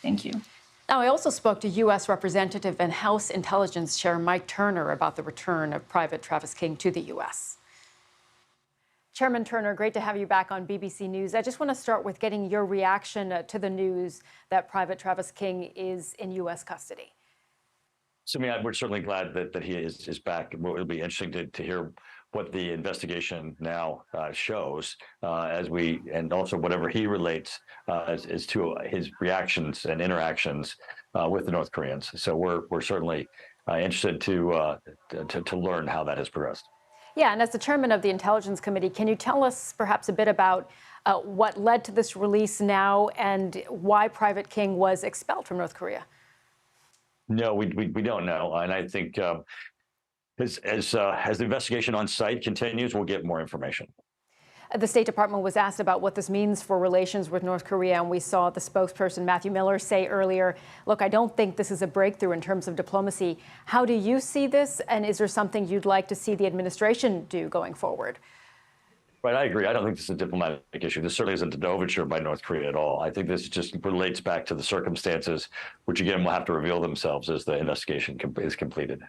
Thank you. Now, I also spoke to U.S. Representative and House Intelligence Chair Mike Turner about the return of Private Travis King to the U.S. Chairman Turner, great to have you back on BBC News. I just want to start with getting your reaction to the news that Private Travis King is in U.S. custody. Sumi, we're certainly glad that he is back. It'll be interesting to hear what the investigation now shows, and also whatever he relates as to his reactions and interactions with the North Koreans. So we're certainly interested to learn how that has progressed. Yeah, and as the chairman of the Intelligence Committee, can you tell us perhaps a bit about what led to this release now and why Private King was expelled from North Korea? No, we don't know, and I think as the investigation on site continues, we'll get more information. The State Department was asked about what this means for relations with North Korea, and we saw the spokesperson Matthew Miller say earlier, look, I don't think this is a breakthrough in terms of diplomacy. How do you see this, and is there something you'd like to see the administration do going forward? Right, I agree. I don't think this is a diplomatic issue. This certainly isn't an overture by North Korea at all. I think this just relates back to the circumstances, which again will have to reveal themselves as the investigation is completed.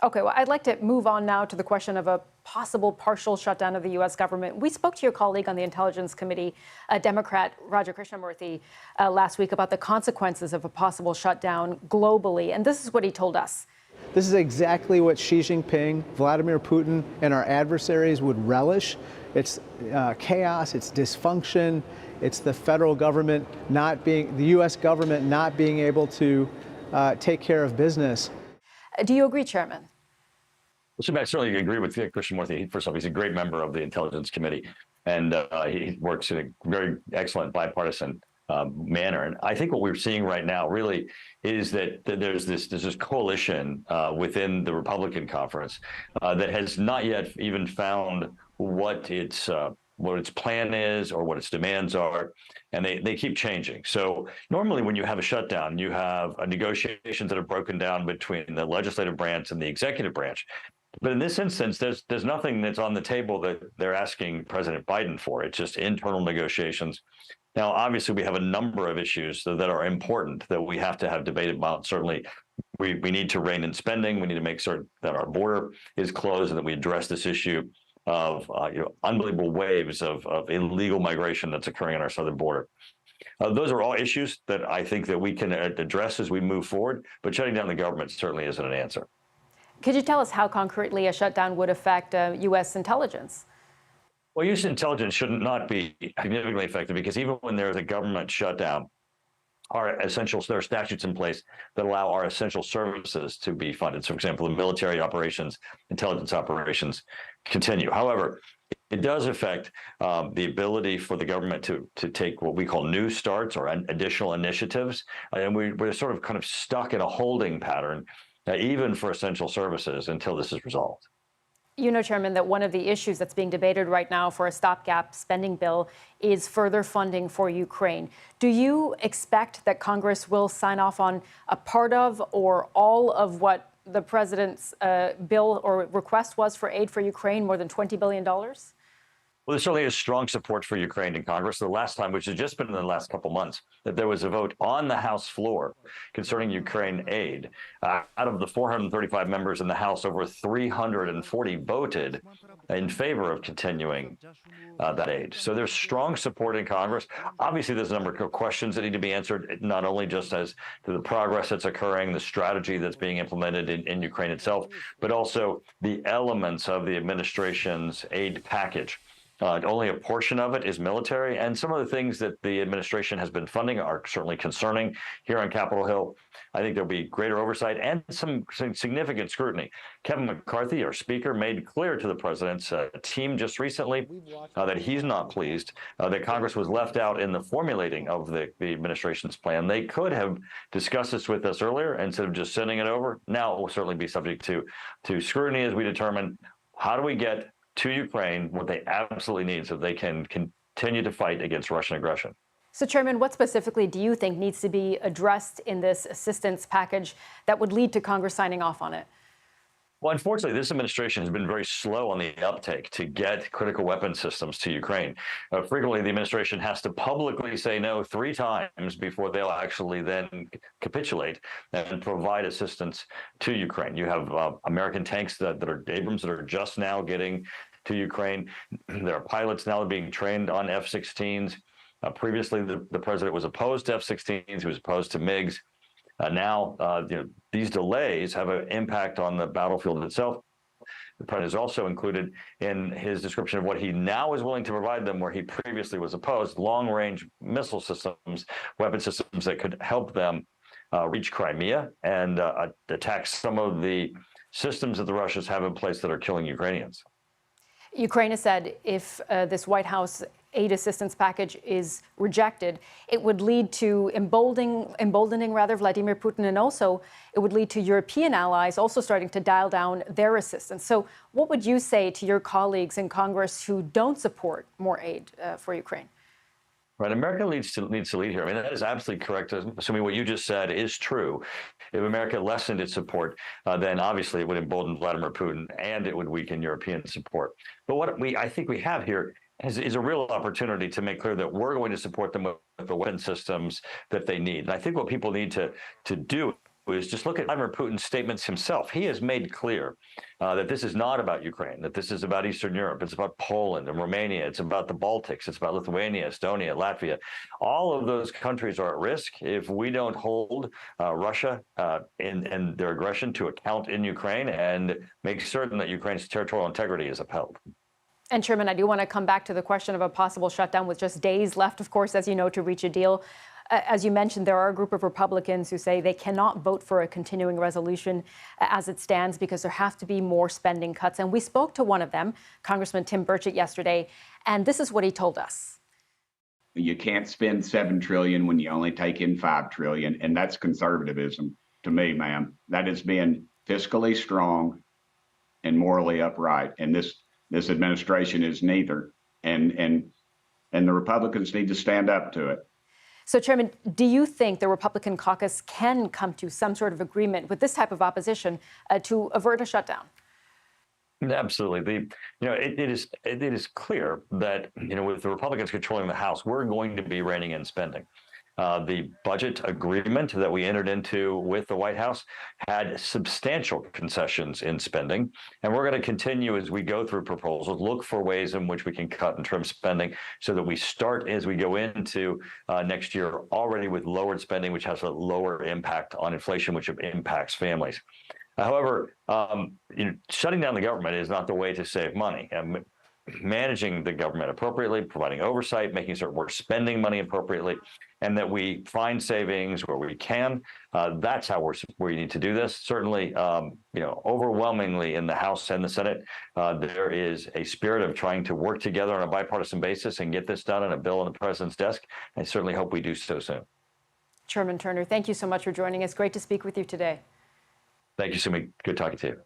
Okay, well, I'd like to move on now to the question of a possible partial shutdown of the U.S. government. We spoke to your colleague on the Intelligence Committee, Democrat Raja Krishnamurthy, last week about the consequences of a possible shutdown globally, and this is what he told us. This is exactly what Xi Jinping, Vladimir Putin, and our adversaries would relish. It's chaos, it's dysfunction, it's the federal government the U.S. government not being able to take care of business. Do you agree, Chairman? Well, I certainly agree with Krishnamurthy. First off, he's a great member of the Intelligence Committee, and he works in a very excellent bipartisan manner. And I think what we're seeing right now really is that there's this coalition within the Republican conference that has not yet even found what its plan is or what its demands are, and they keep changing. So normally when you have a shutdown, you have negotiations that are broken down between the legislative branch and the executive branch. But in this instance, there's nothing that's on the table that they're asking President Biden for. It's just internal negotiations. Now, obviously, we have a number of issues that are important that we have to have debate about. Certainly, we need to rein in spending. We need to make certain that our border is closed and that we address this issue of unbelievable waves of illegal migration that's occurring on our southern border. Those are all issues that I think that we can address as we move forward, but shutting down the government certainly isn't an answer. Could you tell us how concretely a shutdown would affect U.S. intelligence? Well, U.S. intelligence should not be significantly affected because even when there is a government shutdown, there are statutes in place that allow our essential services to be funded. So, for example, the military operations, intelligence operations continue. However, it does affect the ability for the government to take what we call new starts or additional initiatives. And we're sort of kind of stuck in a holding pattern, even for essential services, until this is resolved. You know, Chairman, that one of the issues that's being debated right now for a stopgap spending bill is further funding for Ukraine. Do you expect that Congress will sign off on a part of or all of what the president's bill or request was for aid for Ukraine, more than $20 billion? Well, there certainly is strong support for Ukraine in Congress. The last time, which has just been in the last couple months, that there was a vote on the House floor concerning Ukraine aid. Out of the 435 members in the House, over 340 voted in favor of continuing that aid. So there's strong support in Congress. Obviously, there's a number of questions that need to be answered, not only just as to the progress that's occurring, the strategy that's being implemented in Ukraine itself, but also the elements of the administration's aid package. Only a portion of it is military, and some of the things that the administration has been funding are certainly concerning here on Capitol Hill. I think there'll be greater oversight and some significant scrutiny. Kevin McCarthy, our speaker, made clear to the president's team just recently that he's not pleased that Congress was left out in the formulating of the administration's plan. They could have discussed this with us earlier instead of just sending it over. Now it will certainly be subject to scrutiny as we determine how do we get to Ukraine what they absolutely need so they can continue to fight against Russian aggression. So, Chairman, what specifically do you think needs to be addressed in this assistance package that would lead to Congress signing off on it? Well, unfortunately, this administration has been very slow on the uptake to get critical weapon systems to Ukraine. Frequently, the administration has to publicly say no 3 times before they'll actually then capitulate and provide assistance to Ukraine. You have American tanks that are Abrams that are just now getting to Ukraine. There are pilots now being trained on F-16s. Previously, the president was opposed to F-16s. He was opposed to MiGs. Now, these delays have an impact on the battlefield itself. The president is also included in his description of what he now is willing to provide them, where he previously was opposed: long-range missile systems, weapon systems that could help them reach Crimea and attack some of the systems that the Russians have in place that are killing Ukrainians. Ukraine has said if this White House aid assistance package is rejected, it would lead to emboldening Vladimir Putin, and also it would lead to European allies also starting to dial down their assistance. So what would you say to your colleagues in Congress who don't support more aid for Ukraine? Right, America needs to lead here. I mean, that is absolutely correct. Assuming what you just said is true, if America lessened its support, then obviously it would embolden Vladimir Putin and it would weaken European support. But what I think we have here is a real opportunity to make clear that we're going to support them with the weapon systems that they need. And I think what people need to do is just look at Vladimir Putin's statements himself. He has made clear that this is not about Ukraine, that this is about Eastern Europe. It's about Poland and Romania. It's about the Baltics. It's about Lithuania, Estonia, Latvia. All of those countries are at risk if we don't hold Russia and their aggression to account in Ukraine and make certain that Ukraine's territorial integrity is upheld. And Chairman, I do want to come back to the question of a possible shutdown with just days left, of course, as you know, to reach a deal. As you mentioned, there are a group of Republicans who say they cannot vote for a continuing resolution as it stands because there have to be more spending cuts. And we spoke to one of them, Congressman Tim Burchett, yesterday, and this is what he told us. You can't spend $7 trillion when you only take in $5 trillion, and that's conservatism to me, ma'am. That is being fiscally strong and morally upright, and this administration is neither. And the Republicans need to stand up to it. So, Chairman, do you think the Republican caucus can come to some sort of agreement with this type of opposition to avert a shutdown? Absolutely. It is clear that, with the Republicans controlling the House, we're going to be reining in spending. The budget agreement that we entered into with the White House had substantial concessions in spending, and we're going to continue as we go through proposals, look for ways in which we can cut in terms of spending so that we start as we go into next year already with lowered spending, which has a lower impact on inflation, which impacts families. However, shutting down the government is not the way to save money. Managing the government appropriately, providing oversight, making certain we're spending money appropriately, and that we find savings where we can. That's how we need to do this. Certainly, overwhelmingly in the House and the Senate, there is a spirit of trying to work together on a bipartisan basis and get this done on a bill on the president's desk. I certainly hope we do so soon. Chairman Turner, thank you so much for joining us. Great to speak with you today. Thank you, Sumi. Good talking to you.